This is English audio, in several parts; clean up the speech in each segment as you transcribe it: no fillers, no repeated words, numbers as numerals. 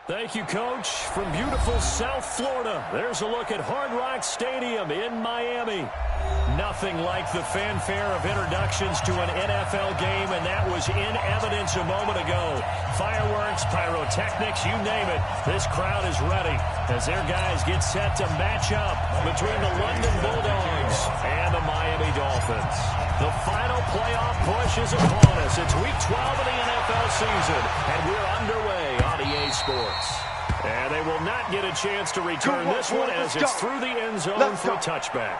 Thank you, Coach. From beautiful South Florida, there's a look at Hard Rock Stadium in Miami. Nothing like the fanfare of introductions to an NFL game, and that was in evidence a moment ago. Fireworks, pyrotechnics, you name it. This crowd is ready as their guys get set to match up between the London Bulldogs and the Miami Dolphins. The final playoff push is upon us. It's Week 12 of the NFL season, and we're underway on EA Sports. And they will not get a chance to return this one as it's through the end zone for a touchback.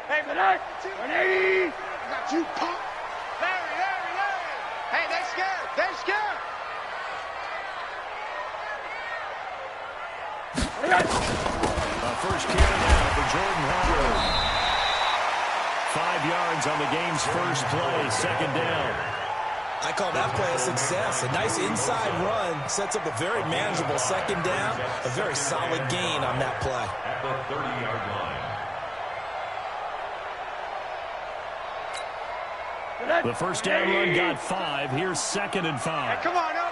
Hey, 180! Got you, punk! Larry! Hey, they scared! A first carry now for Jordan Howard. 5 yards on the game's first play, second down. I call that play a success. A nice inside run sets up a very manageable second down. A very solid gain on that play. At the 30-yard line. The first down run got 5. Here's 2nd and 5. Hey, come on, now!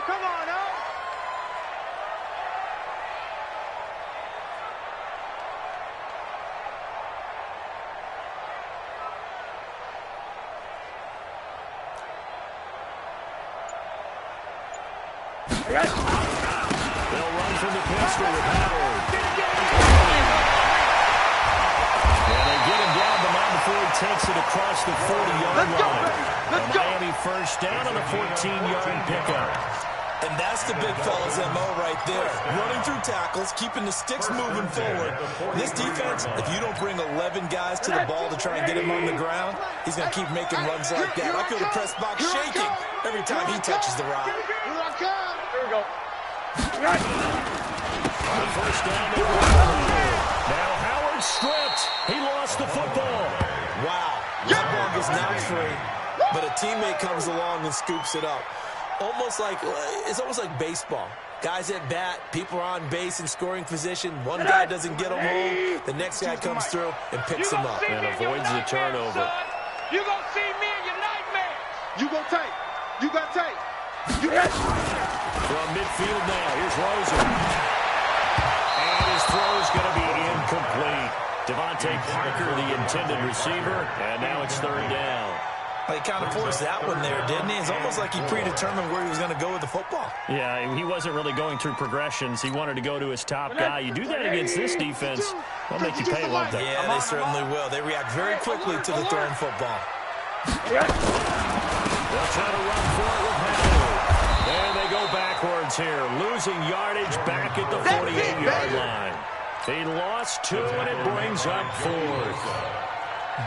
They'll run from the pistol with Howard. And they get him down, but not before he takes it across the 40-yard line. Miami first down on the 14-yard pickup. And that's the big fella's MO right there. Running through tackles, keeping the sticks moving forward. This defense, if you don't bring 11 guys to the ball to try and get him on the ground, he's going to keep making runs like that. I feel the press box shaking every time he touches the rock. Here we go. On first down, they now Howard stripped. He lost the football. Wow. That ball is not free, but a teammate comes along and scoops it up. It's almost like baseball. Guys at bat, people are on base in scoring position. One guy doesn't get him home. The next guy comes through and picks him up. And avoids the turnover. You gonna see me in your nightmares. You go tight. You got tight. From midfield now, here's Rosen. And his throw's going to be incomplete. Devontae Parker, the intended receiver, and now it's third down. He kind of forced that one there, didn't he? It's almost like he predetermined where he was going to go with the football. Yeah, he wasn't really going through progressions. He wanted to go to his top guy. You do that against this defense, they'll make you pay, won't they? Yeah, they certainly will. They react very quickly to the thrown football. They'll try to run for it with Howard. And they go backwards here, losing yardage back at the 48-yard line. They lost 2, and it brings up 4th.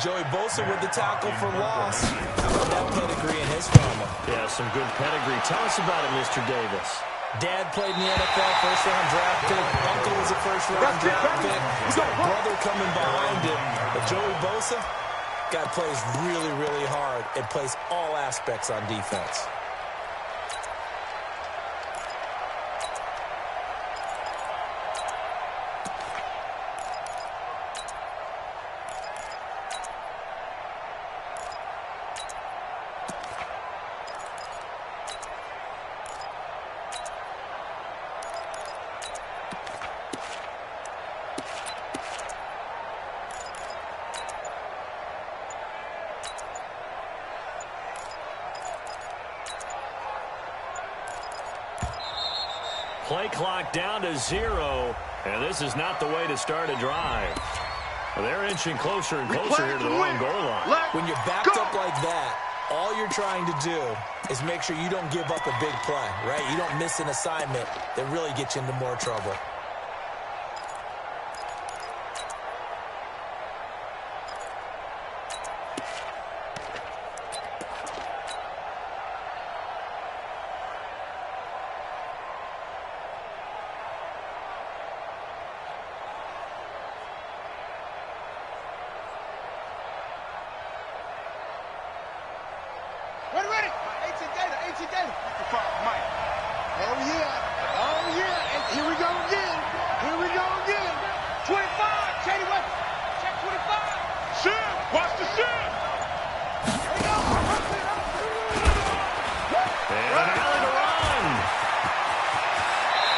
Joey Bosa with the tackle for loss. How about that pedigree in his family? Yeah, some good pedigree. Tell us about it, Mr. Davis. Dad played in the NFL, first-round draft pick. Uncle was a first-round draft pick. He's got a brother coming behind him. But Joey Bosa, guy plays really, really hard and plays all aspects on defense. Play clock down to 0, and this is not the way to start a drive. Well, they're inching closer and closer here to the own goal line. When you're backed up like that, all you're trying to do is make sure you don't give up a big play, right? You don't miss an assignment that really gets you into more trouble. Ready. Ancient Gator. Mike. Oh, yeah. And here we go again. 25. Shady Weapon. Check 25. Shit. Watch the shit. And Allen to run.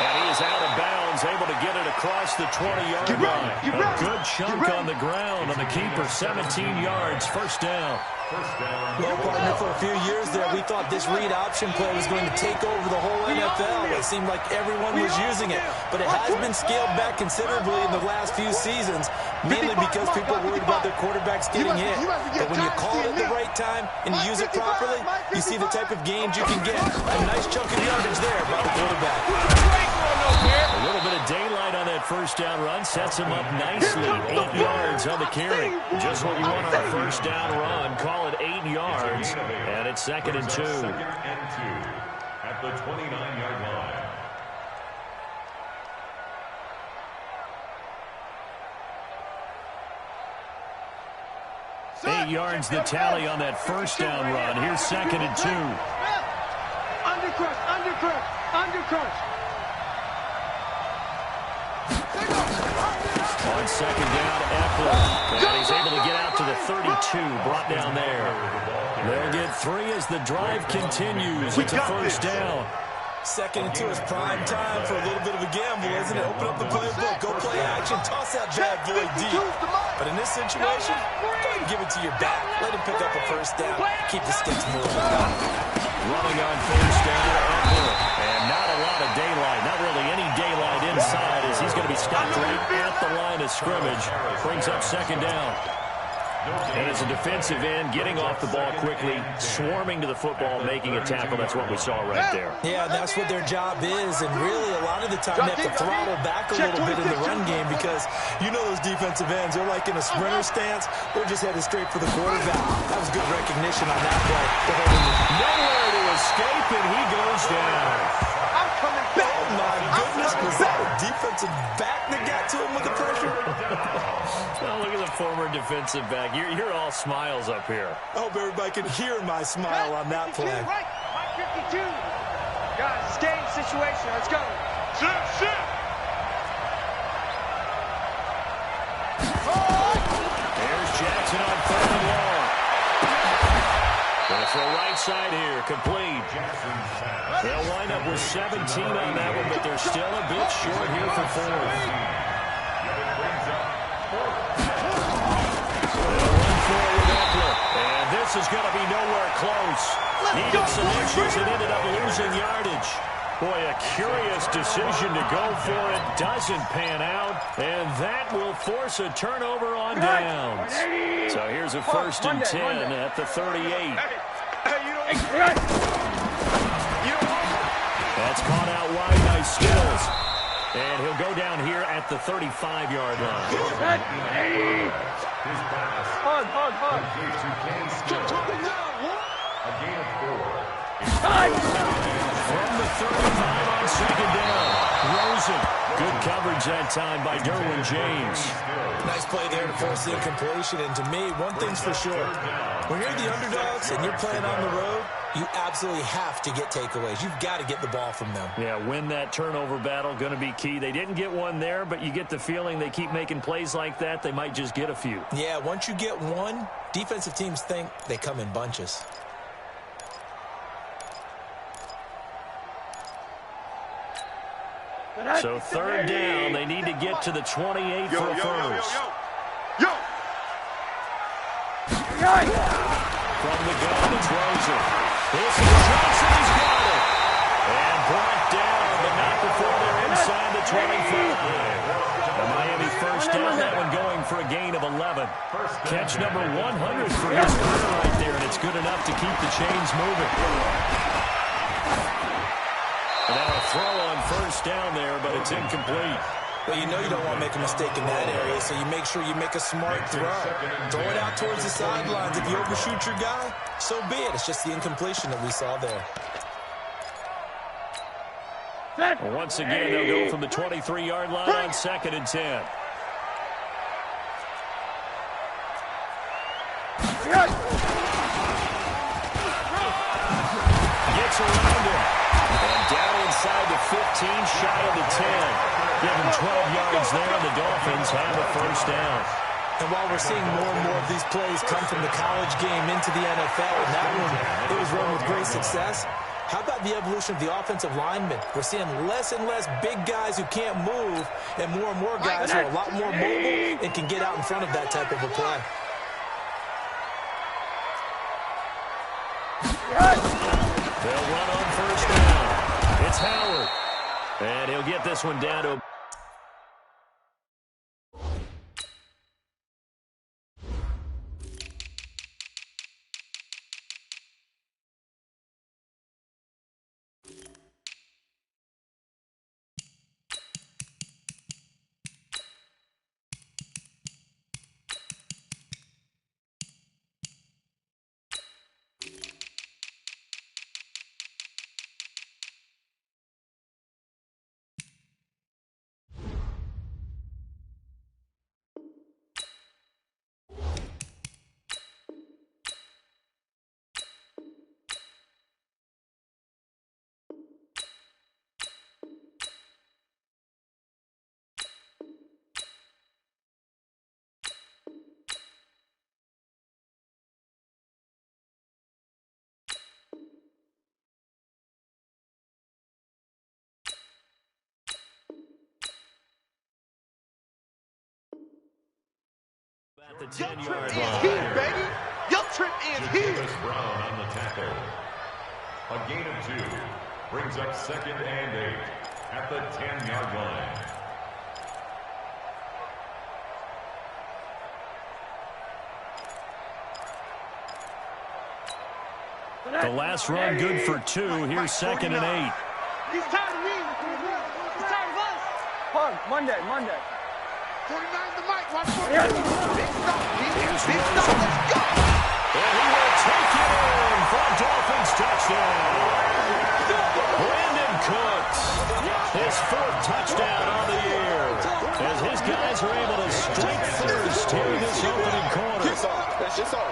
And he is out of bounds, able to get it across the 20-yard line. A good chunk on the ground on the keeper, 17 yards, first down. Well, partner, for a few years there, we thought this read option play was going to take over the whole NFL. It seemed like everyone was using it, but it has been scaled back considerably in the last few seasons, mainly because people are worried about their quarterbacks getting hit. But when you call it at the right time and you use it properly, you see the type of gains you can get. A nice chunk of yardage there by the quarterback. A little bit of daylight on that first down run sets him up nicely. 8 yards on the carry. Just what you want on a first down run. Call it 8 yards, and it's 2nd and 2. 2nd and 2 at the 29-yard line. Eight yards the tally on that first down run. Here's 2nd and 2. Undercrush. On 2nd down, Eckler. And he's able to get out to the 32, brought down there. They'll get 3 as the drive continues. It's a first down. 2nd and 2 is prime time for a little bit of a gamble, isn't it? Open up the playbook, go play action, toss that bad boy deep. But in this situation, go ahead and give it to your back. Let him pick up a first down. Keep the sticks moving. Running on first down, Eckler. And not a lot of daylight, not really any daylight inside, as he's going to be stopped right at the line of scrimmage. Brings up 2nd down. And as a defensive end, getting off the ball quickly, swarming to the football, making a tackle. That's what we saw right there. Yeah, that's what their job is. And really, a lot of the time, they have to throttle back a little bit in the run game because you know those defensive ends, they're like in a sprinter stance. They're just headed straight for the quarterback. That was good recognition on that play. Nowhere to escape, and he goes down. I'm coming back. Oh, my goodness. Was that a defensive back that got to him with the pressure? Oh, look at the former defensive back. You're all smiles up here. I hope everybody can hear my smile on that play. Right, 52. Guys, it's game situation. Let's go. Shit. There's Jackson on 3rd and long. Going to throw right side here, complete. They'll wind up with 17 on that one, but they're still a bit short here for 4th. And this is going to be nowhere close. Needed some inches and ended up losing yardage. Boy, a curious decision to go for it. Doesn't pan out, and that will force a turnover on downs. So here's a 1st and 10 at the 38. That's caught out wide by Stills. And he'll go down here at the 35-yard line. Hard. A gain of 4. From the 35 on 2nd down. Rosen. Good coverage that time by Derwin James. Nice play there to force the incompletion. And to me, one thing's for sure. When you're the underdogs and you're playing on the road, you absolutely have to get takeaways. You've got to get the ball from them. Yeah, win that turnover battle, going to be key. They didn't get one there, but you get the feeling they keep making plays like that, they might just get a few. Yeah, once you get one, defensive teams think they come in bunches. So 3rd down, they need to get to the 28 for a first. From the gun, it's Rosen. This is Johnson, he's got it. And brought down, but not before they're inside the 25. The Miami first down, that one going for a gain of 11. Catch number 100 for his career right there, and it's good enough to keep the chains moving. Now a throw on first down there, but it's incomplete. Well, you know you don't want to make a mistake in that area, so you make sure you make a smart throw. Throw it out towards the sidelines. If you overshoot your guy, so be it. It's just the incompletion that we saw there. Well, once again, they'll go from the 23-yard line on 2nd and 10. around him. And down inside the 15, shy of the 10. Give him 12 yards there, and the Dolphins have a first down. And while we're seeing more and more of these plays come from the college game into the NFL, and that one, it was run with great success. How about the evolution of the offensive linemen? We're seeing less and less big guys who can't move, and more guys who are a lot more mobile and can get out in front of that type of a play. They'll run on first down. It's Howard. And he'll get this one down to... At the 10-yard line. Here, baby. Your trip is here. Davis Brown on the tackle. A gain of 2 brings up 2nd and 8 at the 10-yard line. The last run good for 2. Here's 2nd and 8. He's tired of me. He's tired of us. Hard. Monday. 29 the mic. Watch for it. Big stop. Big stop. Let's go. And he will take it in for a Dolphins touchdown. Brandon Cooks, his 4th touchdown on the year, as his guys are able to strike first here in this opening quarter. That's just all.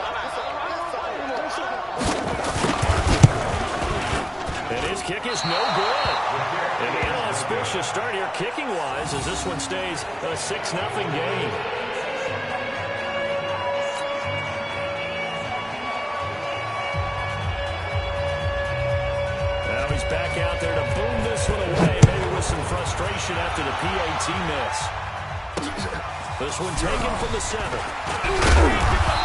And his kick is no good. And the inauspicious start here kicking-wise as this one stays a 6-0 game. Now he's back out there to boom this one away, maybe with some frustration after the PAT miss. This one taken from the 7.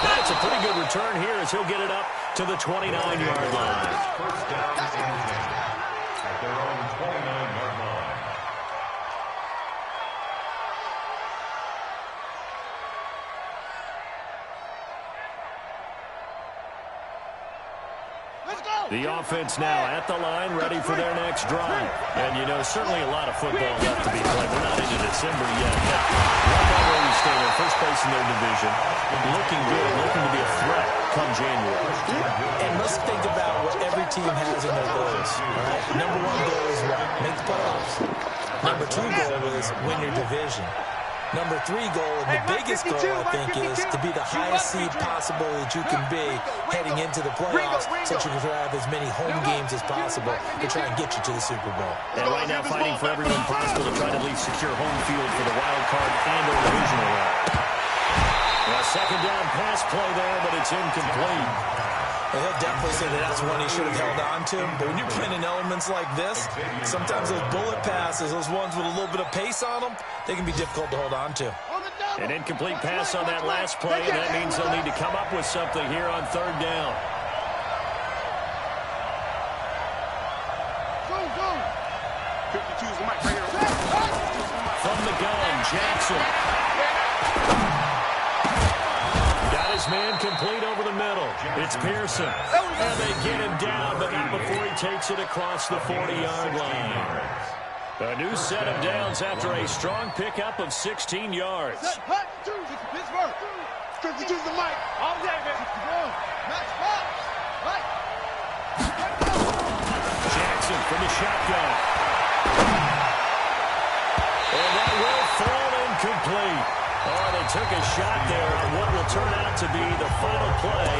That's a pretty good return here as he'll get it up to the 29-yard line. First down and 10 at their own 29-yard line. Let's go. The offense now at the line, ready for their next drive. And, you know, certainly a lot of football left to be played. We're not into December yet. Right now where we stay, they're first place in their division. Looking good, looking to be a threat come January. And let's think about what every team has in their goals. All right? Number 1 goal is what? Make the playoffs. Number 2 goal is win your division. Number 3 goal, and the biggest goal, I think, is to be the highest seed possible that you can be heading into the playoffs, so that you can have as many home games as possible to try and get you to the Super Bowl. And right now fighting for everyone possible to try to at least secure home field for the wild card and or divisional round. A 2nd down pass play there, but it's incomplete. And he'll definitely say that that's one he should have held on to. But when you're playing in elements like this, sometimes those bullet passes, those ones with a little bit of pace on them, they can be difficult to hold on to. An incomplete pass on that last play, and that means they'll need to come up with something here on 3rd down. Go. 52's the mic right here. From the gun, Jackson. Got his man complete over the middle. It's Pearson. And they get him down, but not before he takes it across the 40-yard line. A new set of downs after a strong pickup of 16 yards. Hut, 2, Pittsburgh. 52's the mic. All day, man. Max Fox. Right. Jackson from the shotgun. And that will fall incomplete. Oh, they took a shot there on what will turn out to be the final play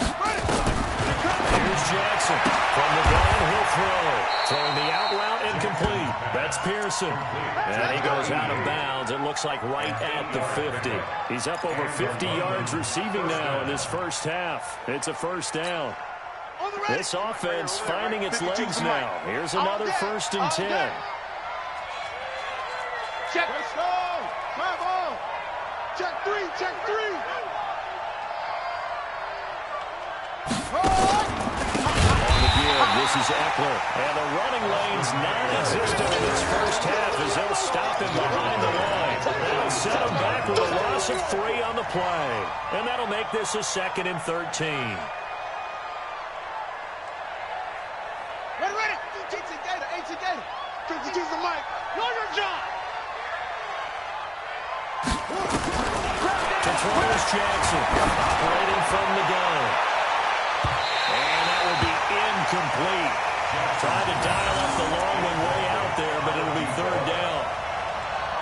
Here's Jackson. From the gun, he'll throw. Throwing the out route incomplete. That's Pearson. And he goes out of bounds. It looks like right at the 50. He's up over 50 yards receiving now in this first half. It's a first down. This offense finding its legs now. Here's another 1st and 10. Check. Let's go. Come on. Check 3. Check 3. This is Eckler, and the running lane's non-existent in this first half as they'll stop him behind the line. That'll set him back with a loss of 3 on the play, and that'll make this a 2nd and 13. Ready. AT Gator. 52's the mic. Know your job. Controls Jackson, operating from the gun. And that will be incomplete. Tried to dial up the long one way out there, but it'll be 3rd down.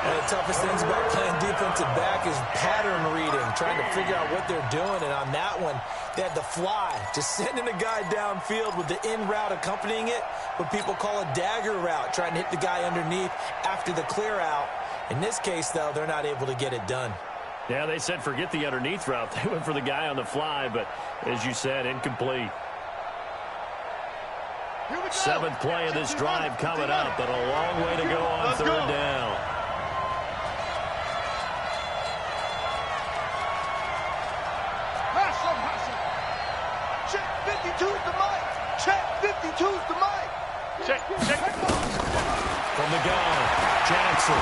And the toughest things about playing defensive back is pattern reading, trying to figure out what they're doing. And on that one, they had the fly, just sending a guy downfield with the in route accompanying it, what people call a dagger route, trying to hit the guy underneath after the clear out. In this case, though, they're not able to get it done. Yeah, they said forget the underneath route. They went for the guy on the fly, but as you said, incomplete. 7th play of this drive coming up, but a long way to go on 3rd down. Check 52's the mic. Check 52's the mic. Check. From the gun, Jackson.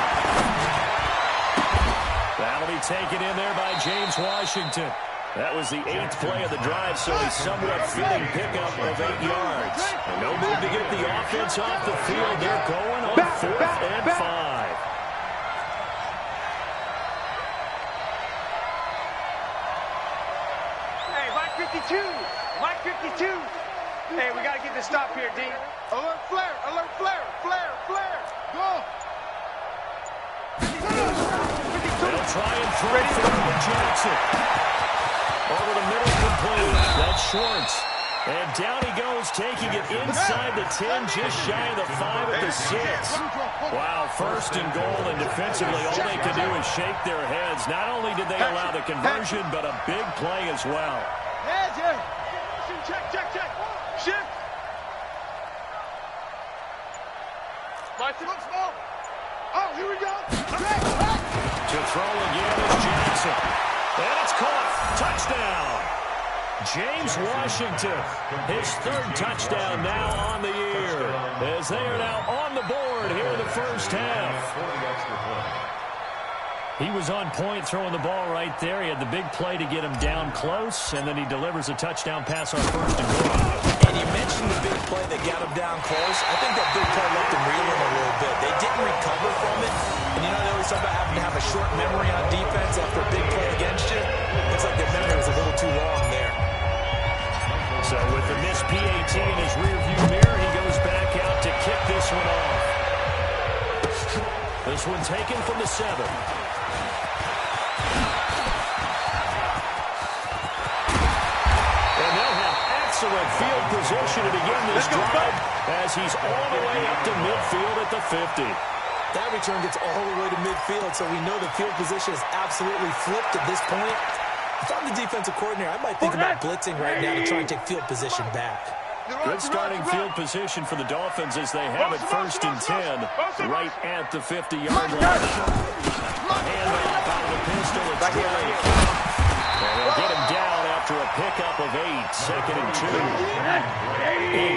That'll be taken in there by James Washington. That was the 8th play of the drive, so a somewhat fitting pickup of 8 yards. And no move to get the offense off the field. They're going on 4th and 5. Hey, Mike 52. Mike 52. Hey, we got to get this stop here, D. Alert flare. Flare. Go. They'll try and throw it for Jackson. Over the middle, complete. That's Schwartz. And down he goes, taking it inside the 10, just shy of the 5 at the 6. Wow, 1st and goal, and defensively, all they can do is shake their heads. Not only did they allow the conversion, but a big play as well. Heads here. Check. Shift. Lights it up small. Oh, here we go. To throw again is Jackson. And it's caught. Touchdown. James Washington, his 3rd touchdown now on the year, as they are now on the board here in the first half. He was on point throwing the ball right there. He had the big play to get him down close, and then he delivers a touchdown pass on 1st and goal. And you mentioned the big play that got him down close. I think that big play left him reeling a little bit. They didn't recover from it. And you know, they always talk about having to have a short memory on defense after a big play against you. Looks like their memory was a little too long there. So with the missed PAT in his rearview mirror, he goes back out to kick this one off. This one taken from the 7. And they'll have excellent field position to begin this drive as he's all the way up to midfield at the 50. That return gets all the way to midfield, so we know the field position is absolutely flipped at this point. If I'm the defensive coordinator, I might think about blitzing right now to try and take field position back. Good starting field position for the Dolphins as they have it 1st and 10 right at the 50-yard line. A handoff out of the pistol. It's Drake. And they'll get him down after a pickup of 8. 2nd and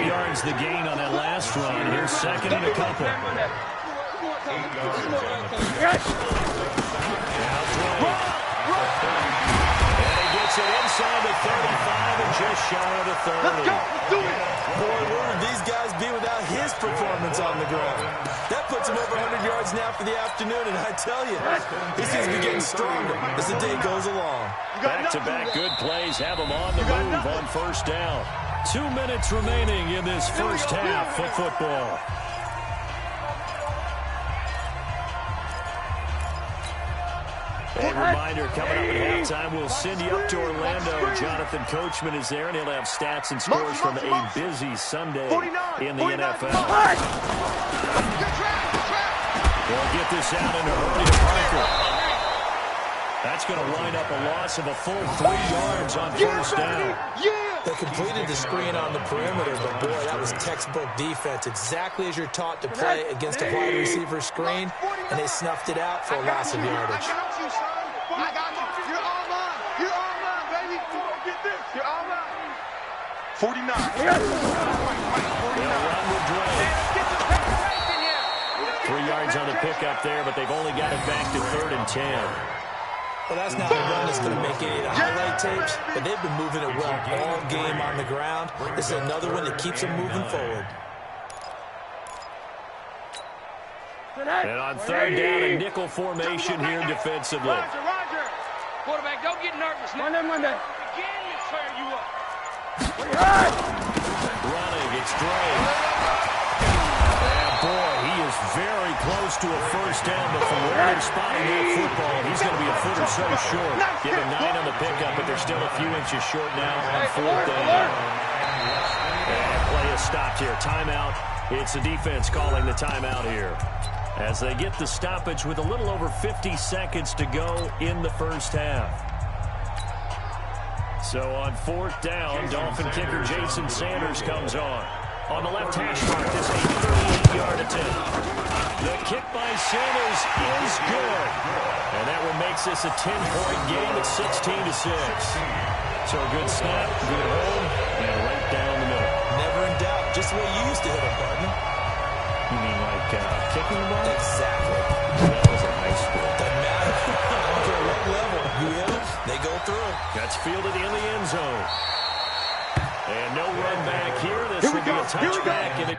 2. 8 yards the gain on that last run. Here's 2nd and a couple. It inside the 35 and just shy of the 30. Let's do it. Boy, where would these guys be without his performance on the ground? That puts him over 100 yards now for the afternoon, and I tell you, he seems to be getting stronger as the day goes along. Back-to-back good plays have him on the move on 1st down. 2 minutes remaining in this first half of football. A reminder, coming up at halftime, we'll send you up to Orlando. Jonathan Coachman is there, and he'll have stats and scores from a busy Sunday in the NFL. We'll get this out in a hurry to Parker. That's going to wind up a loss of a full 3 yards on first down. They completed the screen on the perimeter, but boy, that was textbook defense. Exactly as you're taught to play against a wide receiver screen, and they snuffed it out for a loss of yardage. I got you. You're all mine. You're all mine, baby. Get this. You're all mine. 49. They'll run with Dre. 3 yards on the pickup there, but they've only got it back to 3rd and 10. Well, that's not a run that's going to make any of the highlight tapes, but they've been moving it well all game on the ground. This is another one that keeps them moving forward. And on 3rd down, a nickel formation here defensively. Roger. Quarterback, don't get nervous. Monday. Again, let's fire you up. Running, it's Dre. And boy, he is very close to a first down, but from where they're spotting that football, he's going to be a foot or so short. Give him 9 on the pickup, but they're still a few inches short now on 4th down. And play is stopped here. Timeout. It's the defense calling the timeout here, as they get the stoppage with a little over 50 seconds to go in the first half. So on 4th down, Dolphin kicker Jason Sanders comes on. On the left hash mark, this is a 38-yard attempt. The kick by Sanders is good. And that one makes this a 10-point game at 16-6. So a good snap, good hold, and right down the middle. Never in doubt. Just the way you used to hit them, partner. You mean like kicking the ball? Exactly. That was in high school. Doesn't matter. I don't care what level. You hit them, they go through. That's fielded in the end zone. And no run back here. This will be a touchback. And it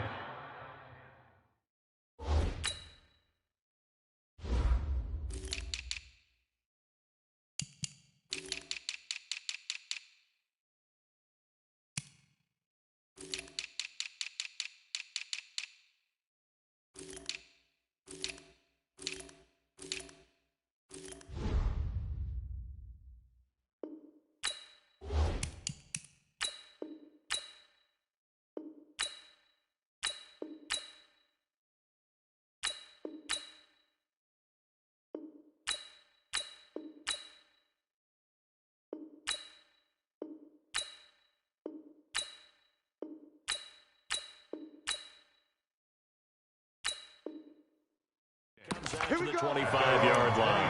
to the 25-yard line.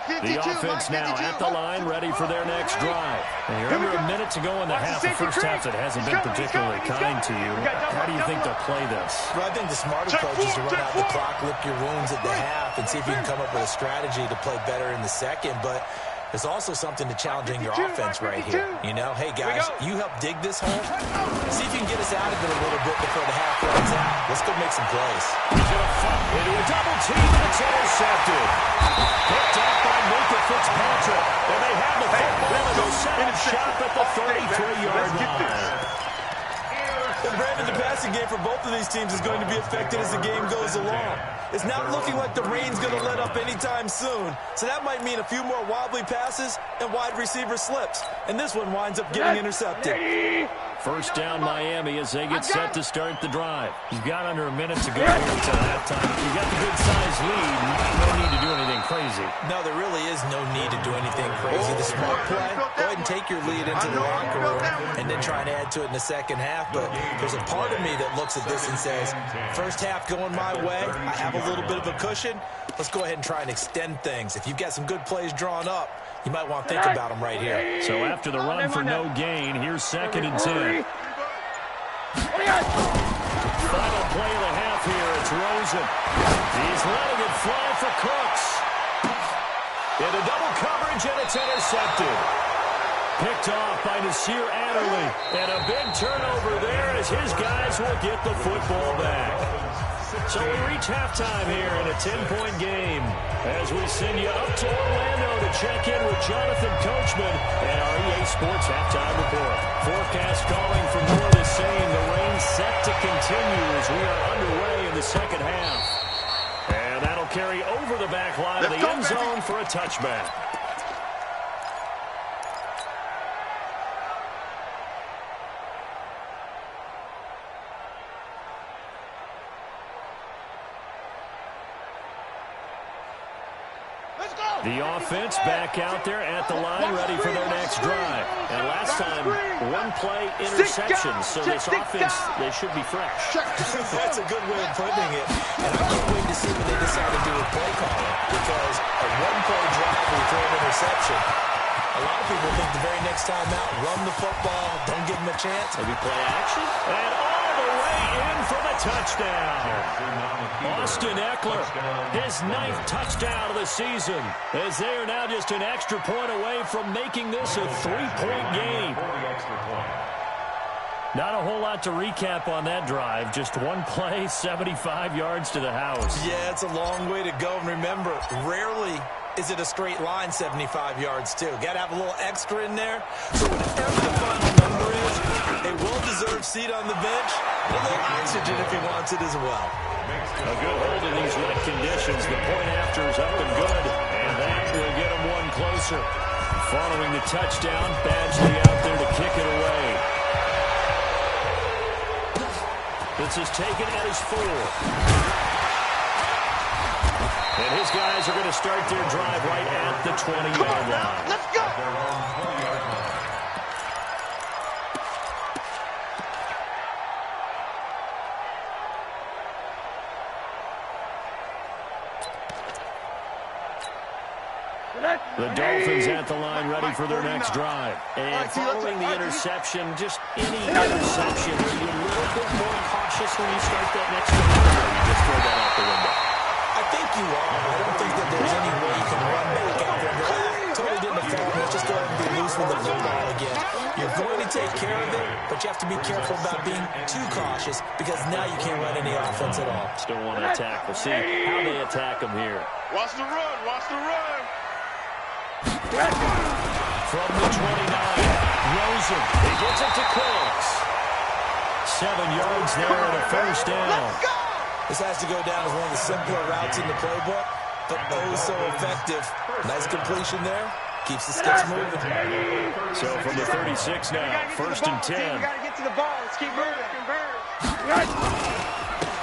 The offense now at the line, ready for their next drive. And you're under a minute to go in the half. The first half that hasn't been particularly kind to you. How do you think they'll play this? Well, I think the smart approach is to run out the clock, lick your wounds at the half, and see if you can come up with a strategy to play better in the second. But there's also something to challenging your offense right here. You know, hey, guys, you help dig this hole. See if you can get us out of it a little bit before the half runs out. Let's go make some plays. He's going to fight into a double team, and it's intercepted. Picked up by Minka Fitzpatrick. And they have the football, and they'll set up shop at the 33-yard line. And Brandon, the passing game for both of these teams is going to be affected as the game goes along. It's not looking like the rain's going to let up anytime soon. So that might mean a few more wobbly passes and wide receiver slips. And this one winds up getting intercepted. First down Miami as they get set to start the drive. You've got under a minute to go here until halftime. You've got the good-sized lead. No need to do anything crazy. No, there really is no need to do anything crazy. The smart play, go ahead and take your lead into the locker room and then try and add to it in the second half. But there's a part of me that looks at this and says, first half going my way, I have a little bit of a cushion. Let's go ahead and try and extend things. If you've got some good plays drawn up, you might want to think about them right here. So after the run for no gain, here's 2nd and 10. Final play of the half here. It's Rosen. He's letting it fly for Cooks. Into double coverage, and it's intercepted. Picked off by Nasir Adderley. And a big turnover there as his guys will get the football back. So we reach halftime here in a 10-point game as we send you up to Orlando to check in with Jonathan Coachman and our EA Sports Halftime Report. Forecast calling for more of the same. The rain set to continue as we are underway in the second half. And that'll carry over the back line of the end zone for a touchback. The offense back out there at the line, ready for their next drive. And last time, one-play interception. So this offense, they should be fresh. That's a good way of putting it. And I can't wait to see what they decide to do with play calling. Because a one-play drive will throw an interception. A lot of people think the very next time out, run the football, don't give them a chance. Maybe play action. And all the way in for the touchdown. Austin Eckler, his 9th touchdown of the season, as they are now just an extra point away from making this a 3-point game. Not a whole lot to recap on that drive. Just one play, 75 yards to the house. Yeah, it's a long way to go. And remember, rarely is it a straight line 75 yards, too. Got to have a little extra in there. So whatever the final number is, a well-deserved seat on the bench, a little oxygen if he wants it as well. A good hold in these wet conditions. The point after is up and good, and that will get him one closer. Following the touchdown, Badgley out there to kick it away. This is taken at his 4. And his guys are going to start their drive right at the 20-yard line. Let's go! The Dolphins at the line ready for their next drive. And following the interception, just any interception, are you a little bit more cautious when you start that next drive, or you just throw that out the window? I think you are. I don't think that there's any way you can run back out there and go, totally didn't affect me. Let's just go ahead and be loose with the football again. You're going to take care of it, but you have to be careful about being too cautious because now you can't run any offense at all. Still want to attack. We'll see how they attack him here. Watch the run. Watch the run. From the 29, Rosen. He gets it to Cooks. 7 yards there and a first down. This has to go down as one of the simpler routes in the playbook, but oh so effective. Nice completion there. Keeps the sticks moving. So from the 36 now, 1st and 10. We got to get to the ball. Let's keep moving.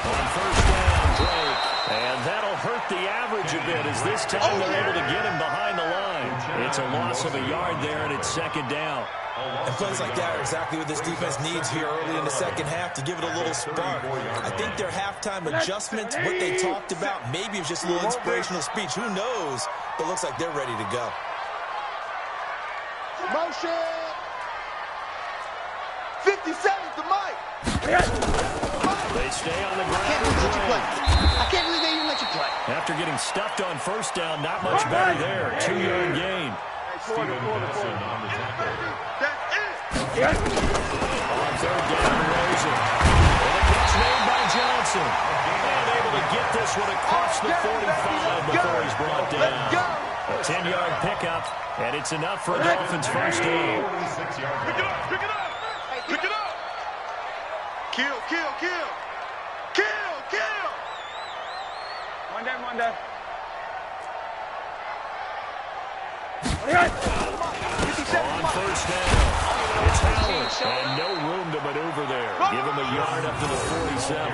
On first down, Drake. And that'll hurt the average a bit as this time they're able to get him behind the line. It's a loss of a yard there, and it's 2nd down. And plays like that are exactly what this defense needs here early in the second half to give it a little spark. I think their halftime adjustment, what they talked about, maybe it was just a little inspirational speech. Who knows? But looks like they're ready to go. Motion. 50 seconds to Mike. They stay on the ground. I can't believe they even let you play. After getting stuffed on first down, not much better there. 2-yard gain. Steven Nelson on the tackle. That's it. On 3rd down, Rosen. And a catch made by Johnson. And able to get this one across the 45 before he's brought down. A 10-yard pickup, and it's enough for a Dolphins first down. 46 yards. Pick it up. Pick it up. Pick it up. Kill, kill, kill. Kill, kill. One down. On first down, it's Howard, and no room to maneuver there. Give him a yard up to the 47.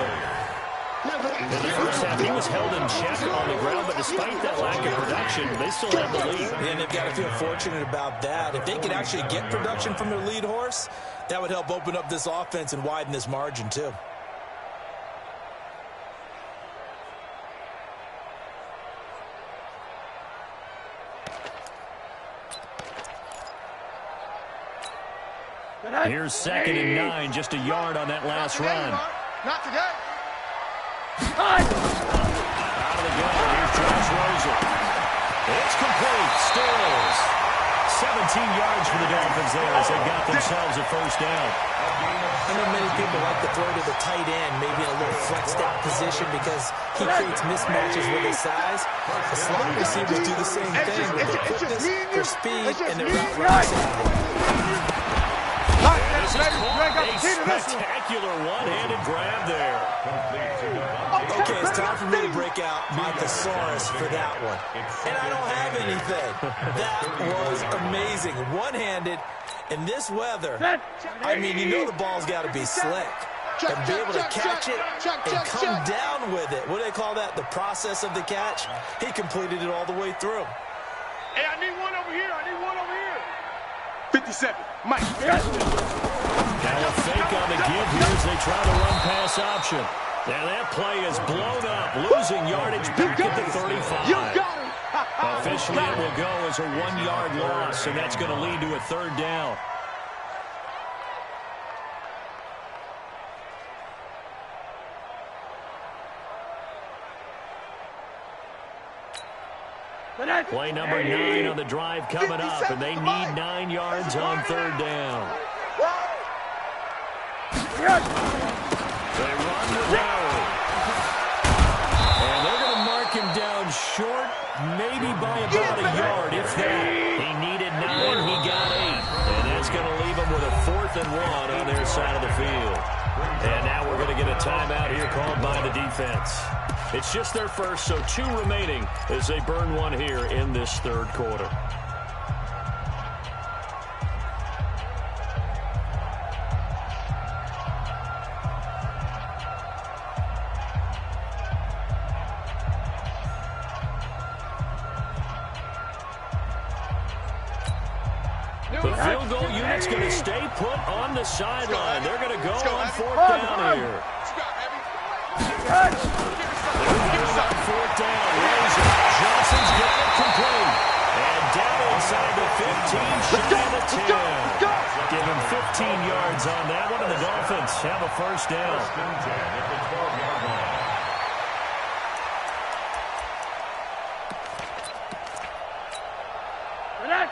In the first half, he was held in check on the ground, but despite that lack of production, they still have the lead. And they've got to feel fortunate about that. If they could actually get production from their lead horse, that would help open up this offense and widen this margin, too. Here's 2nd and 9, just a yard on that last run. Not today. Out of the gun, here's Josh Rosen. It's complete, Stills. yards for the Dolphins there as they got themselves a first down. I know many people like to throw to the tight end, maybe in a little flexed out position because he creates mismatches with his size. The slot receivers do the same thing with their quickness, their speed, and their route running. This is a spectacular one-handed grab there. Okay, it's time for me to break out my thesaurus for that one. And I don't have anything. That was amazing. One-handed in this weather. I mean, you know the ball's got to be slick. And be able to catch it and come down with it. What do they call that? The process of the catch? He completed it all the way through. Hey, I need one over here. I need one over here. 57. Mike. Now a fake on the give here as they try the run-pass option. Now that play is blown up, losing yardage back at the 35. You got him. Officially, it will go as a 1-yard loss, and that's going to lead to a third down. Play number 9 on the drive coming up, and they need 9 yards on third down. They run the Lowry. And they're going to mark him down short, maybe by about a yard, if that. He needed 9, he got 8. And that's going to leave him with a 4th and 1 on their side of the field. And now we're going to get a timeout here called by the defense. It's just their first, so 2 remaining as they burn one here in this third quarter. The field goal unit's going to stay put on the sideline. They're going to go on 4th down here. On 4th down, Razor. Johnson's got it complete. And down inside the 15, shy of the 10. Give him 15 yards on that one, and the Dolphins have a first down.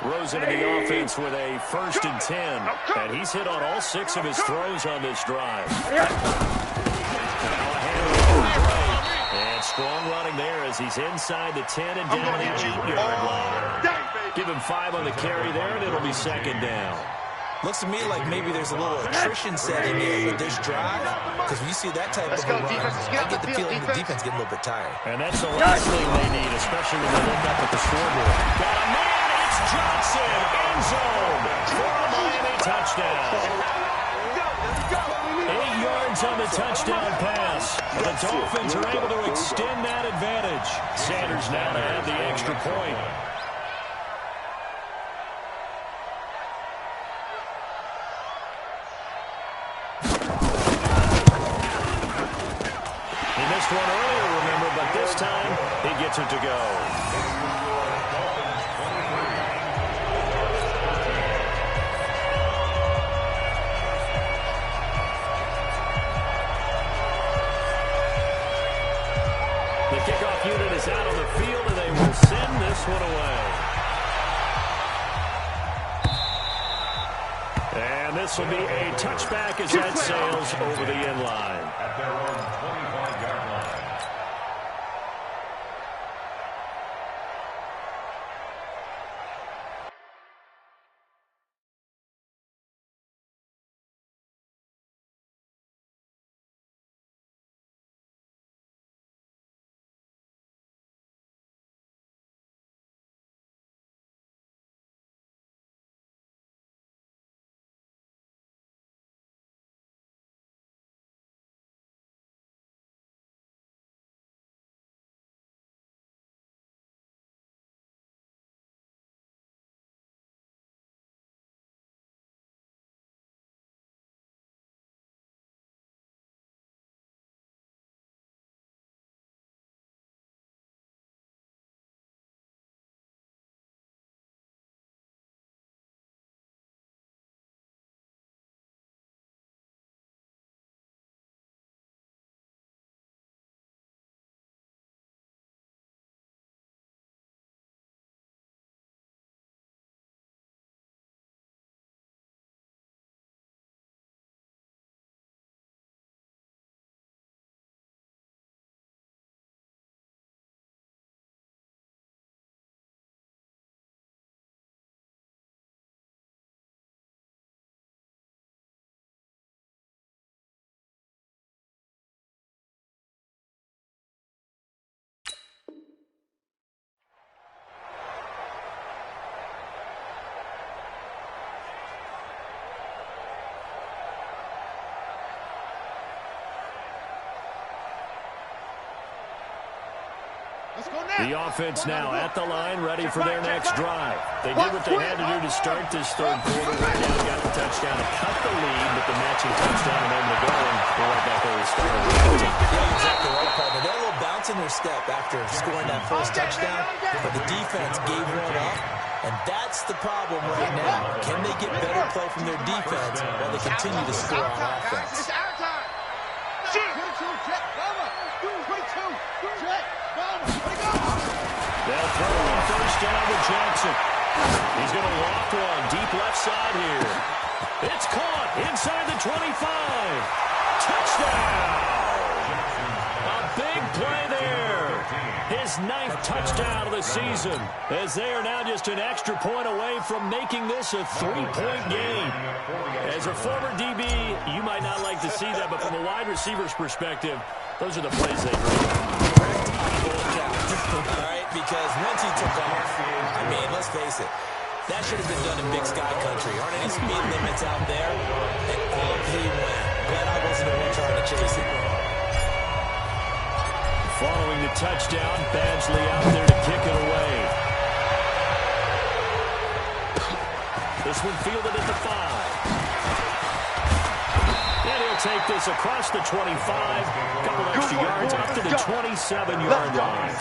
Rose into the offense with a 1st and 10. And he's hit on all 6 of his throws on this drive. And strong running there as he's inside the 10 and down the 8-yard line. Give him 5 on the carry there, and it'll be 2nd down. Looks to me like maybe there's a little attrition setting in with this drive, because when you see that type of a run, I get the feeling the defense getting a little bit tired. And that's the last thing they need, especially when they look up at the scoreboard. Got a man, it's Johnson, end zone for a Miami touchdown. 8 yards on the touchdown pass. The Dolphins are able to extend that advantage. Sanders now to have the extra point. He missed one earlier, remember, but this time he gets it to go. The kickoff unit is out on the field, and they will send this one away. And this will be a touchback as that sails over the end line. At their own 20. The offense now at the line, ready for their next drive. They did what they had to do to start this third quarter. Right now, they got the touchdown to cut the lead, but the matching touchdown a moment ago, and they're right back where they started. Yeah, exactly right, partner. They had a little bounce in their step after scoring that first touchdown, but the defense gave one up, and that's the problem right now. Can they get better play from their defense while they continue to score on offense? It's our time. They'll throw on first down to Jackson. He's going to walk one deep left side here. It's caught inside the 25. Touchdown! A big play there. His 9th touchdown of the season, as they are now just an extra point away from making this a 3-point game. As a former DB, you might not like to see that, but from a wide receiver's perspective, those are the plays they bring. All right, because once he took off, I mean, let's face it, that should have been done in Big Sky Country. Aren't any speed limits out there? And off he went. Glad I wasn't the one trying to chase it. Following the touchdown, Badgley out there to kick it away. This one fielded at the 5. And he'll take this across the 25. A couple extra yards up to the 27-yard line.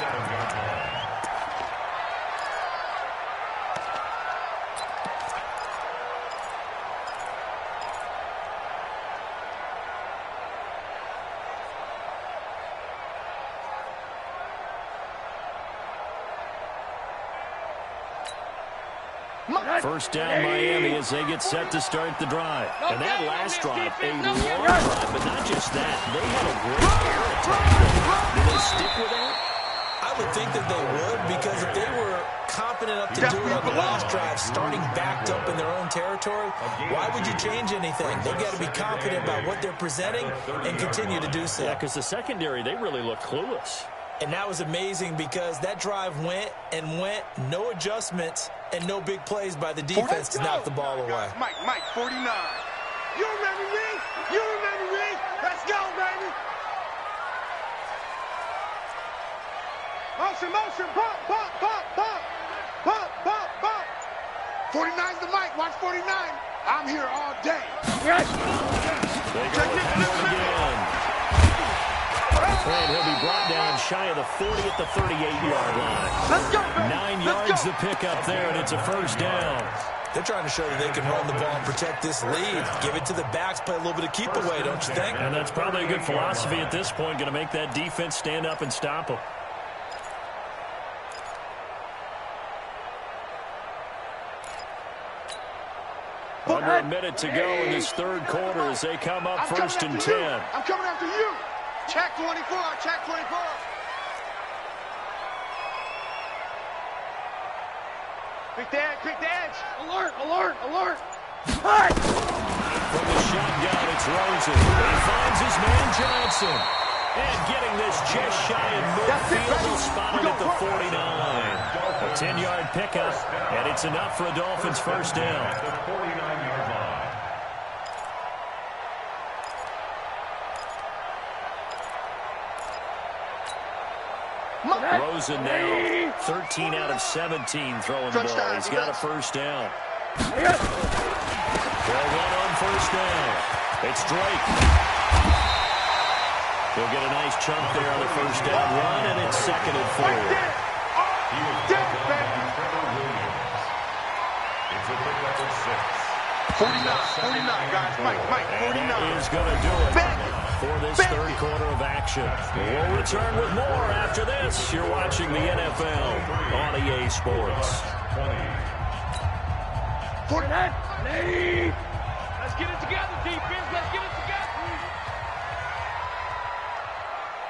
First down Miami as they get set to start the drive. And that last drive, a long drive, but not just that. They had a great air attack. Did they stick with that? I would think that they would, because if they were confident enough to do it on the last drive, starting backed up in their own territory, why would you change anything? They've got to be confident about what they're presenting and continue to do so. Yeah, because the secondary, they really look clueless. And that was amazing because that drive went and went, no adjustments and no big plays by the defense to knock the ball away. Mike, 49. You remember me? You remember me? Let's go, baby. Motion, bump, bump, bump, bump. Bump, bump, bump. 49's the mic. Watch 49. I'm here all day. Yes. They go again. And he'll be brought down shy of the 40 at the 38-yard line. Let's go, baby. 9 yards to pick up there, and it's a first down. They're trying to show that they can run the ball and protect this lead. Give it to the backs, play a little bit of keep away, don't you think? And that's probably a good philosophy at this point, going to make that defense stand up and stop them. Under a minute to go in this third quarter as they come up first and 10. I'm coming after you. Check 24, check 24. Quick the edge. Alert, alert, alert. Hey! From the shotgun, it's Rosen. He finds his man Johnson. And getting this just shy of midfield, he'll spot it at the 49. A 10-yard pickup, and it's enough for a Dolphins first down. The 49-yard line. Rosen now 13 out of 17 throwing the ball. He's got a first down. They'll run on first down. It's Drake. He'll get a nice chunk there on the first down run, and it's second and 4. It's a pickup of 6. 49, guys. Mike, 49. Is going to do it for this third quarter of action. We'll return with more after this. You're watching the NFL on EA Sports. 49. Let's get it together, defense. Let's get it together.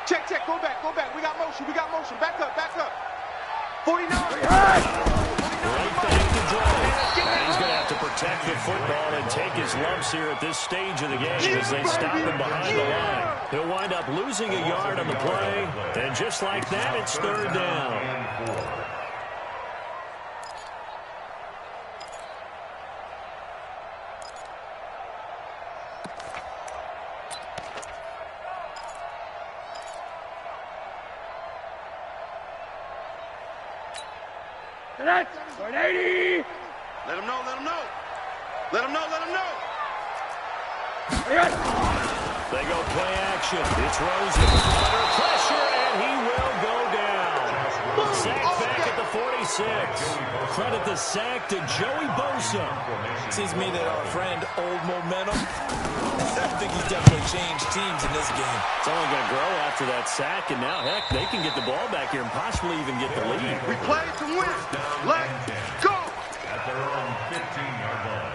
Check. Go back. We got motion. Back up. 49. Right back to Drake. He's going to have to protect the football and take his lumps here at this stage of the game as they stop him behind the line. He'll wind up losing a yard on the play, and just like that, it's third down. 180. Let him know, let him know. Let him know, let him know. They go play action. It's Rosen under pressure, and he will go down. Sacked back at the 46. Credit the sack to Joey Bosa. Seems to me that our friend Old Momentum, I think he's definitely changed teams in this game. It's only going to grow after that sack, and now, heck, they can get the ball back here and possibly even get the lead. We play to win. Let's go. At their own 15-yard line.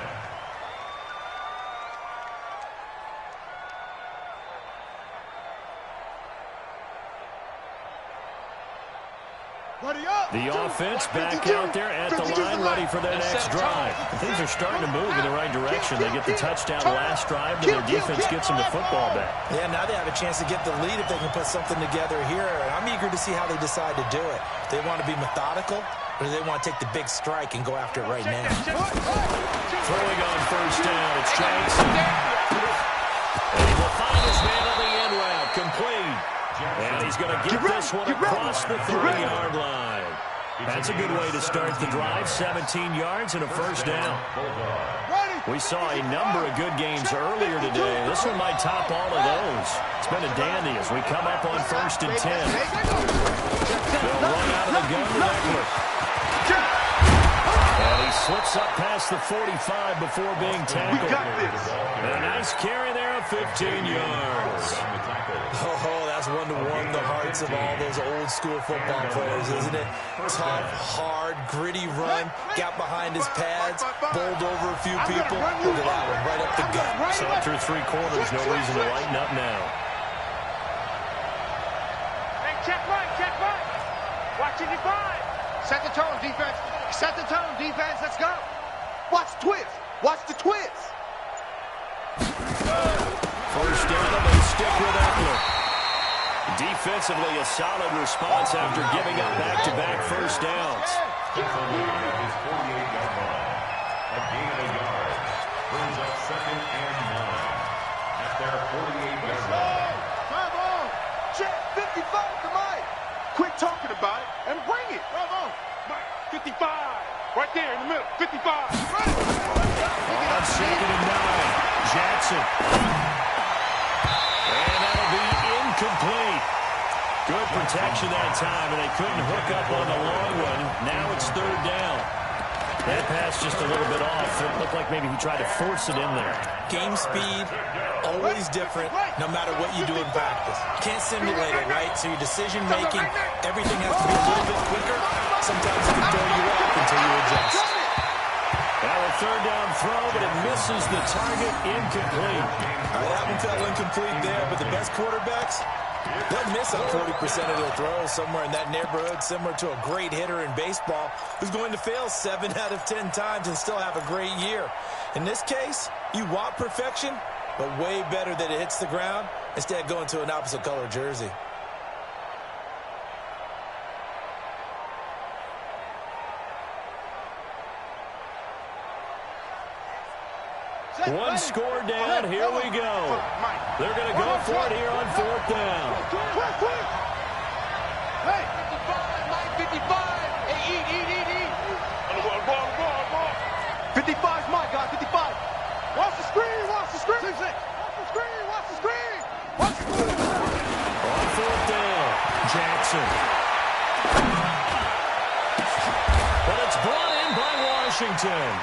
The offense back out there at the line, ready for their next drive. Things are starting to move in the right direction. They get the touchdown last drive, and their defense gets them the football back. Yeah, now they have a chance to get the lead if they can put something together here. I'm eager to see how they decide to do it. Do they want to be methodical, or do they want to take the big strike and go after it right now? Throwing on first down, it's Jackson. And he will find his man on the end route, complete. And he's going to get this one across the 3-yard line. That's a good way to start the drive. 17 yards and a first down. We saw a number of good games earlier today. This one might top all of those. It's been a dandy as we come up on 1st and 10. They'll run out of the gun to Eckler. And he slips up past the 45 before being tackled. We got this. And a nice carry there of 15 yards. Oh, that's one to warm the hearts of all those old-school football players, isn't it? Tough, hard, gritty run, got behind his pads, bowled over a few people. Look at that one, right up the gut. Saw through 3 quarters, no reason to lighten up now. Hey, check right, check right. Watch it, divide. Set the tone, defense. Set the tone, defense. Let's go. Watch the twist. Watch the twist. First down, and they stick with Eckler. Defensively, a solid response after giving up back-to-back first downs. His 48-yard line. A gain of a yard. Brings up 2nd and 9. At their 48-yard line. Come on. Check 55 to Mike. Quit talking about it and bring it. Come on. Mike, 55. Right there in the middle. 55. On 2nd and 9. Jackson. And that'll be incomplete. Good protection that time, and they couldn't hook up on the long one. Now it's 3rd down. That pass just a little bit off. It looked like maybe he tried to force it in there. Game speed, always different, no matter what you do in practice. You can't simulate it, right? So your decision-making, everything has to be a little bit quicker. Sometimes it can throw you off until you adjust. Now a 3rd down throw, but it misses the target, incomplete. Well, that one fell incomplete there, but the best quarterbacks, they'll miss on 40% of their throws somewhere in that neighborhood, similar to a great hitter in baseball who's going to fail 7 out of 10 times and still have a great year. In this case, you want perfection, but way better that it hits the ground instead of going to an opposite color jersey. One score down, here we go. They're going to go for it here on 4th down. Hey, 55, Mike, 55. Hey, eat. 55's my guy, 55. Watch the screen. Watch the screen. On 4th down, Jackson. But it's brought in by Washington.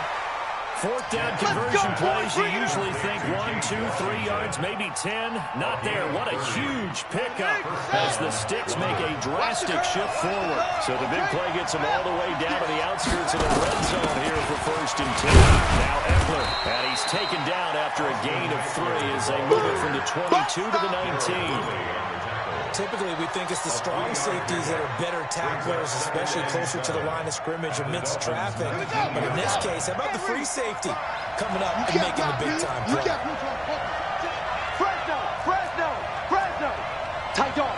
4th down conversion plays, you usually think 1, 2, 3 yards, maybe 10. Not there. What a huge pickup as the Sticks make a drastic shift forward. So the big play gets them all the way down to the outskirts of the red zone here for 1st and 10. Now Eckler, and he's taken down after a gain of 3 as they move it from the 22 to the 19. Typically, we think it's the strong safeties that are better tacklers, especially closer to the line of scrimmage amidst traffic. But in this case, how about the free safety coming up and making the big-time play? Fresno. Tight dog.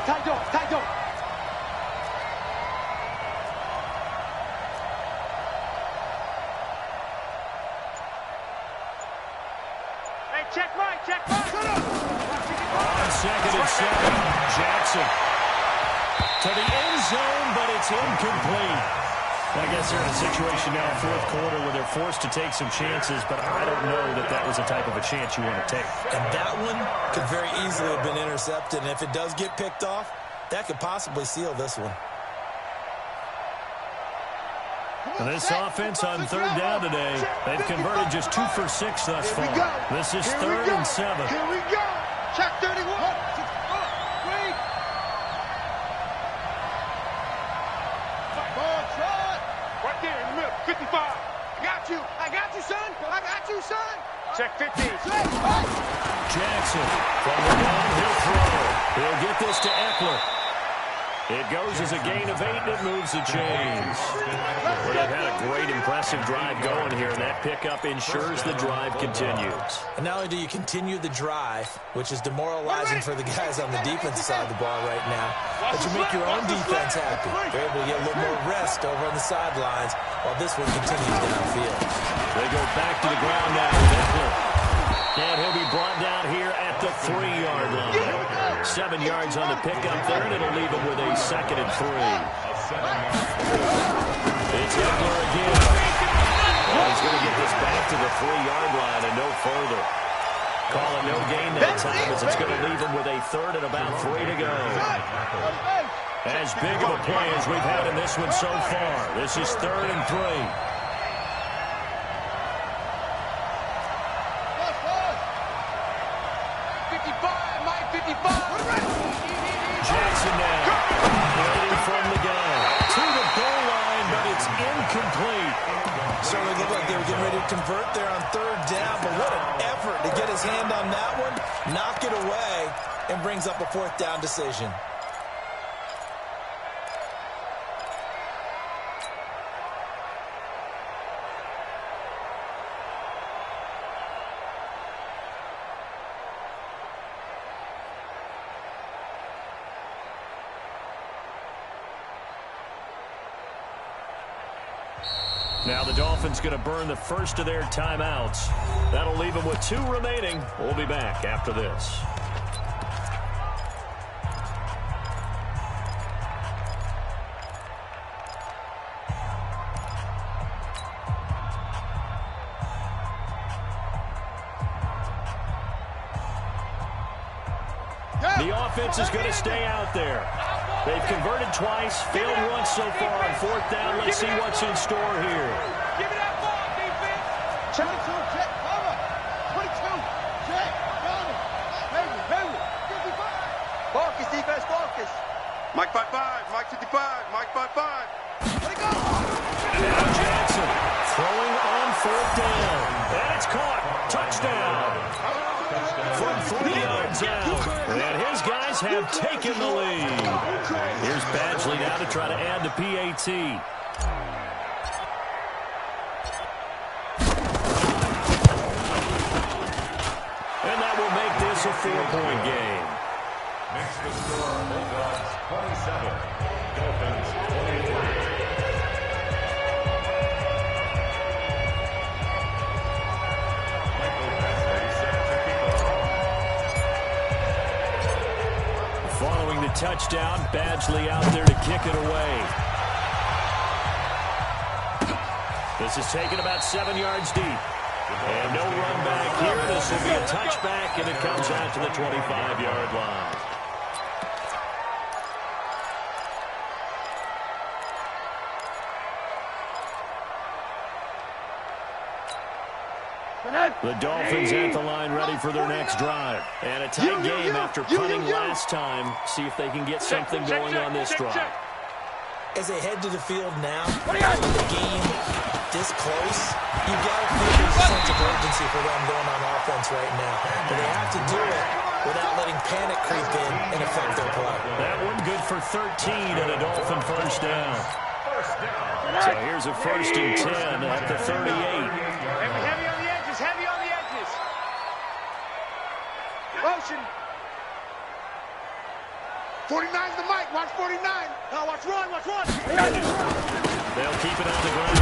Hey, check right. On 2nd and 7, Jackson to the end zone, but it's incomplete. I guess they're in a situation now, fourth quarter, where they're forced to take some chances, but I don't know that that was the type of a chance you want to take. And that one could very easily have been intercepted, and if it does get picked off, that could possibly seal this one. And this offense on third down today, they've converted just 2 for 6 thus far. This is 3rd and 7. Here we go. Check 31. Right there in the middle. 55. I got you, son. Check 50. Jackson from the downhill throw. He'll get this to Eckler. It goes as a gain of 8, and it moves the chains. Well, they've had a great, impressive drive going here, and that pickup ensures the drive continues. And not only do you continue the drive, which is demoralizing for the guys on the defensive side of the ball right now, but you make your own defense happy. They're able to get a little more rest over on the sidelines while this one continues downfield. They go back to the ground now with Eckler. And he'll be brought down here at the 3-yard line. 7 yards on the pickup there, and it'll leave him with a 2nd and 3. It's Eckler again. Well, he's going to get this back to the 3-yard line and no further. Calling no gain that time as it's going to leave him with a 3rd and about 3 to go. As big of a play as we've had in this one so far. This is 3rd and 3. Jackson now, waiting from the gun to the goal line, but it's incomplete. So they look like they were getting ready to convert there on 3rd down, but what an effort to get his hand on that one, knock it away, and brings up a 4th down decision. Now the Dolphins going to burn the first of their timeouts. That'll leave them with 2 remaining. We'll be back after this. The offense is going to stay out there. They've converted twice, failed once so far on 4th down. Let's see what's in store here. Give me that ball, defense. 22, check, cover. 22, check, cover. Hayward, 55. Focus, defense, focus. Mike 55, Mike 55, Mike 55. Let it go. Now Jackson throwing on 4th down. And it's caught. Touchdown. From 3 yards out. And his guys have taken the lead. Here's Badgley now to try to add the PAT. And that will make this a 4-point game. Next to score, Bulldogs 27, Dolphins 23. Following the touchdown, Badgley out there to kick it away. This is taken about 7 yards deep. And no run back here. This will be a touchback, and it comes out to the 25-yard line. The Dolphins at the line ready for their next drive. And a tight game after punting last time. See if they can get something going on this drive. As they head to the field now, with the game this close, you've got to feel there's a sense of urgency for them going on offense right now. But they have to do it without letting panic creep in and affect their play. That one good for 13 and a Dolphin first down. So here's a 1st and 10 at the 38. Heavy on the edges, heavy on the edges. Motion. 49's the mic, watch 49. Now watch run, watch run. They'll keep it on the ground.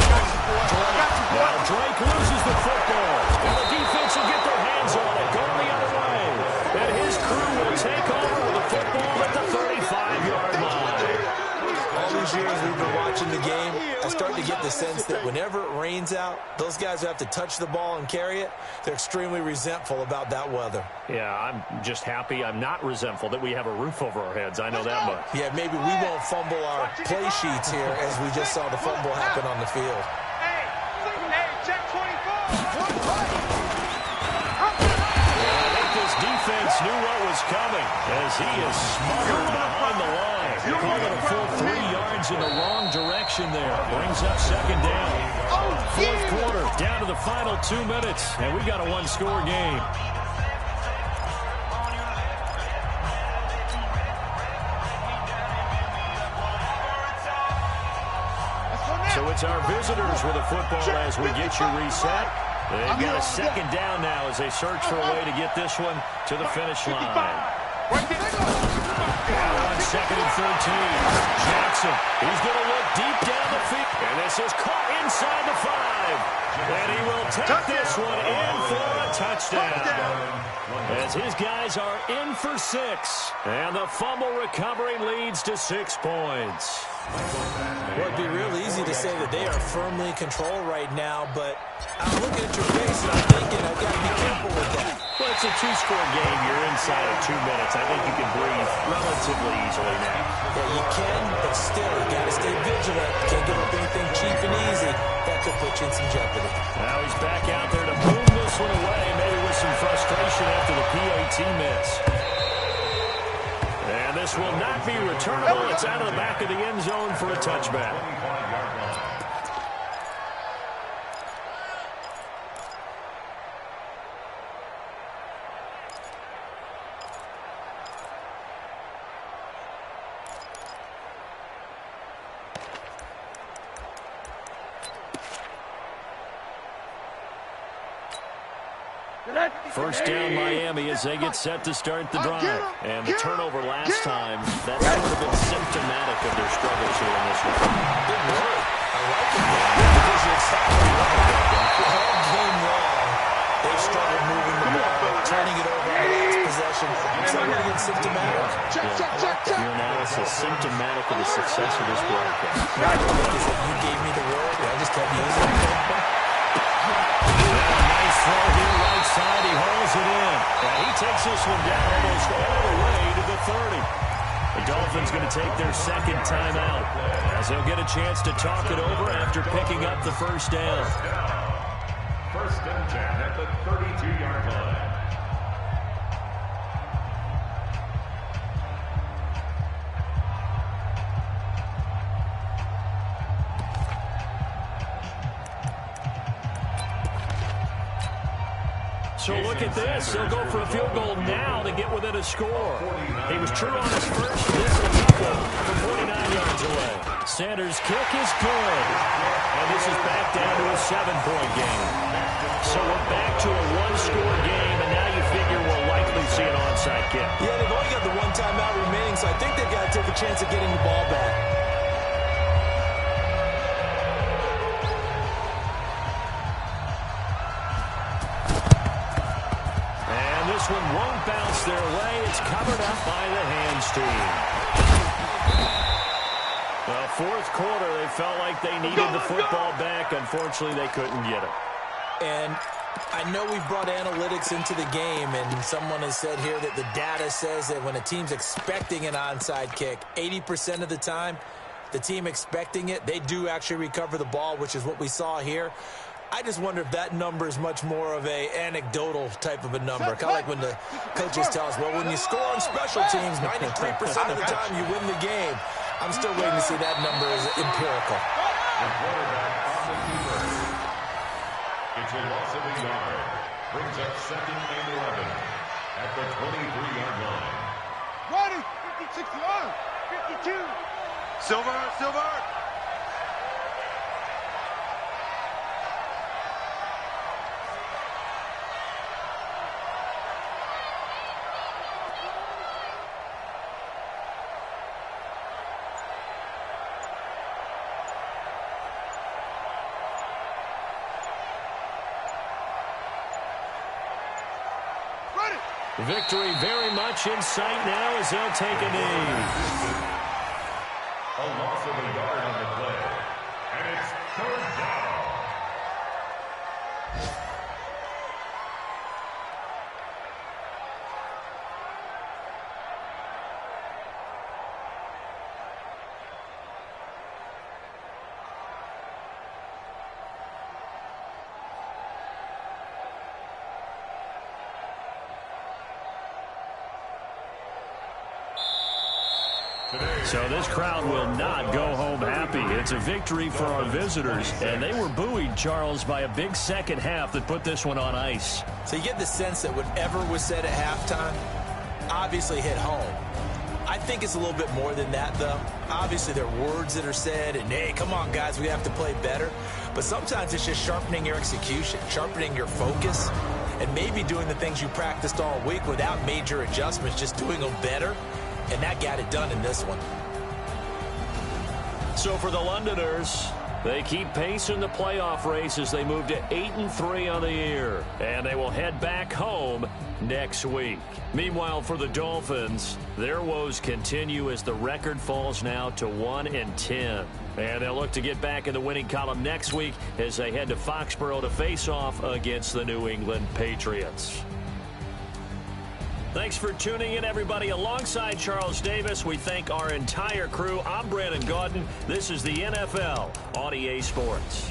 Now Drake loses the football. And the defense will get their hands on it, going the other way. And his crew will take over with the football at the 35-yard line. All these years we've been watching the game, I start to get the sense that whenever it rains out, those guys who have to touch the ball and carry it, they're extremely resentful about that weather. Yeah, I'm just happy I'm not resentful that we have a roof over our heads. I know that much. Yeah, maybe we won't fumble our play sheets here as we just saw the fumble happen on the field. Hey, check 24. This defense knew what was coming as he is smothered behind the line. Calling a full 3 yards in the wrong direction there. Brings up second down. Fourth quarter, down to the final 2 minutes, and we got a one-score game. So it's our visitors with the football as we get you reset. They've got a second down now as they search for a way to get this one to the finish line. Now on second and 13. Jackson, he's going to look deep down the field. And this is caught inside the 5. And he will take this one in for a touchdown. As his guys are in for 6. And the fumble recovery leads to 6 points. Well, it'd be real easy to say that they are firmly in control right now, but I'm looking at your face and I'm thinking I've got to be careful with that. Well, it's a 2-score game. You're inside of 2 minutes. I think you can breathe relatively easily now. Yeah, you can, but still, you got to stay vigilant. Can't give up anything cheap and easy. That could put you in some jeopardy. Now he's back out there to boom this one away, maybe with some frustration after the PAT miss. And this will not be returnable. It's out of the back of the end zone for a touchback. First down Miami as they get set to start the drive. And the turnover last time, that would have been symptomatic of their struggles here in this one. Good word. I like it because you're excited. All game long, they've struggled moving the ball, turning it over on the last possession. Somebody gets symptomatic. Your analysis symptomatic of the success of this broadcast. Is that you gave me the word, and I just kept using it. Nice throw here, right side. He hauls it in. And he takes this one down almost all the way to the 30. The Dolphins going to take their second timeout as they'll get a chance to talk it over after picking up the first down. First and 10 at the 32-yard line. So look at this. He'll go for a field goal now to get within a score. He was true on his first. This is a couple from 49 yards away. Sanders' kick is good. And this is back down to a 7-point game. So we're back to a one-score game, and now you figure we'll likely see an onside kick. Yeah, they've only got the one timeout remaining, so I think they've got to take a chance of getting the ball back. This one won't bounce their way. It's covered up by the hands team. Well, fourth quarter, they felt like they needed the football back. Unfortunately, they couldn't get it. And I know we brought analytics into the game, and someone has said here that the data says that when a team's expecting an onside kick, 80% of the time, the team expecting it, they do actually recover the ball, which is what we saw here. I just wonder if that number is much more of a anecdotal type of a number. Kind of like when the coaches tell us, well, when you score on special teams, 93% of the time you win the game. I'm still waiting to see that number is empirical. It's a loss of a yard. Brings up second and 11 at the 23-yard line. 20, 56 yards, 52. Silver, Silver. Victory very much in sight now as they'll take a knee. A loss of a yard on the play. And it's So this crowd will not go home happy. It's a victory for our visitors, and they were buoyed, Charles, by a big second half that put this one on ice. So you get the sense that whatever was said at halftime obviously hit home. I think it's a little bit more than that, though. Obviously, there are words that are said, and, hey, come on, guys, we have to play better. But sometimes it's just sharpening your execution, sharpening your focus, and maybe doing the things you practiced all week without major adjustments, just doing them better. And that got it done in this one. So for the Londoners, they keep pace in the playoff race as they move to 8-3 on the year. And they will head back home next week. Meanwhile, for the Dolphins, their woes continue as the record falls now to 1-10. And they'll look to get back in the winning column next week as they head to Foxborough to face off against the New England Patriots. Thanks for tuning in, everybody. Alongside Charles Davis, we thank our entire crew. I'm Brandon Gaudin. This is the NFL on EA Sports.